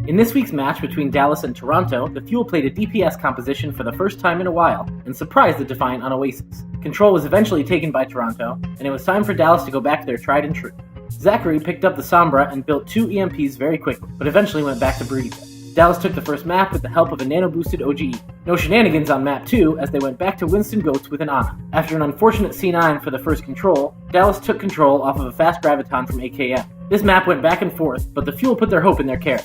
In this week's match between Dallas and Toronto, the Fuel played a DPS composition for the first time in a while, and surprised the Defiant on Oasis. Control was eventually taken by Toronto, and it was time for Dallas to go back to their tried and true. Zachary picked up the Sombra and built 2 EMPs very quickly, but eventually went back to Broody Pit. Dallas took the first map with the help of a nano-boosted OGE. No shenanigans on map 2, as they went back to Winston Goats with an Ana. After an unfortunate C9 for the first control, Dallas took control off of a fast Graviton from AKM. This map went back and forth, but the Fuel put their hope in their carry.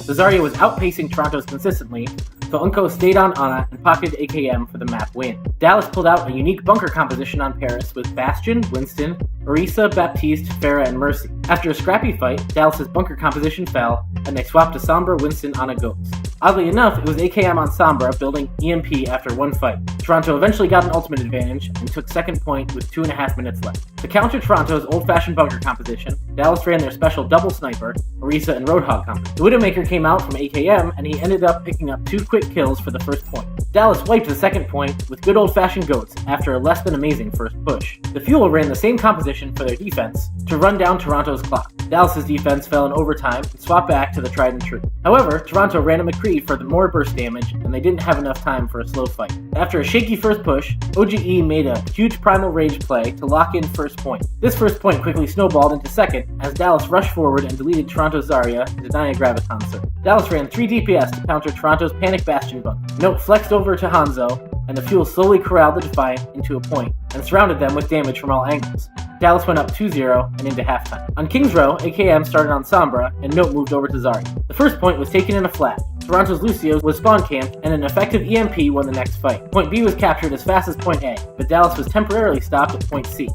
The Zarya was outpacing Toronto's consistently, so Unko stayed on Ana and pocketed AKM for the map win. Dallas pulled out a unique bunker composition on Paris with Bastion, Winston, Orisa, Baptiste, Pharah, and Mercy. After a scrappy fight, Dallas's bunker composition fell, and they swapped to Sombra, Winston, Ana, Goats. Oddly enough, it was AKM on Sombra building EMP after one fight. Toronto eventually got an ultimate advantage and took second point with 2.5 minutes left. To counter Toronto's old-fashioned bunker composition, Dallas ran their special double sniper, Orisa and Roadhog combo. The Widowmaker came out from AKM, and he ended up picking up 2 quick kills for the first point. Dallas wiped the second point with good old-fashioned Goats after a less than amazing first push. The Fuel ran the same composition for their defense to run down Toronto's clock. Dallas's defense fell in overtime and swapped back to the tried and true. However, Toronto ran a McCree for the more burst damage, and they didn't have enough time for a slow fight. After a shaky first push, OGE made a huge primal rage play to lock in first point. This first point quickly snowballed into second as Dallas rushed forward and deleted Toronto's Zarya to deny a Graviton surge. Dallas ran 3 DPS to counter Toronto's Panic Bastion bunker. Note flexed over to Hanzo, and the Fuel slowly corralled the Defiant into a point and surrounded them with damage from all angles. Dallas went up 2-0 and into halftime. On King's Row, AKM started on Sombra, and Note moved over to Zarya. The first point was taken in a flat. Toronto's Lucio was spawn camped, and an effective EMP won the next fight. Point B was captured as fast as point A, but Dallas was temporarily stopped at point C.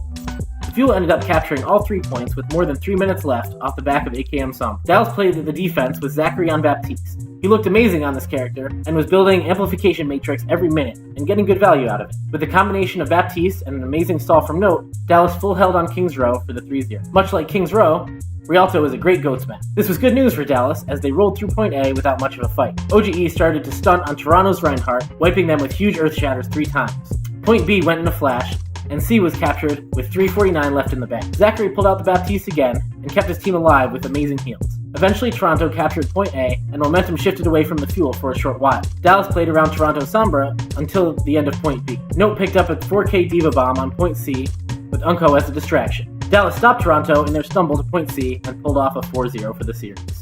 The Fuel ended up capturing all 3 points with more than 3 minutes left off the back of AKM Sombra. Dallas played the defense with Zachary on Baptiste. He looked amazing on this character, and was building Amplification Matrix every minute, and getting good value out of it. With the combination of Baptiste and an amazing stall from Note, Dallas full held on King's Row for the 3-0. Much like King's Row, Rialto is a great Goats map. This was good news for Dallas, as they rolled through point A without much of a fight. OGE started to stunt on Toronto's Reinhardt, wiping them with huge Earth Shatters 3 times. Point B went in a flash, and C was captured with 3:49 left in the bank. Zachary pulled out the Baptiste again, and kept his team alive with amazing heals. Eventually, Toronto captured point A, and momentum shifted away from the Fuel for a short while. Dallas played around Toronto's Sombra until the end of point B. Note picked up a 4K Diva Bomb on point C, with Unko as a distraction. Dallas stopped Toronto in their stumble to point C, and pulled off a 4-0 for the series.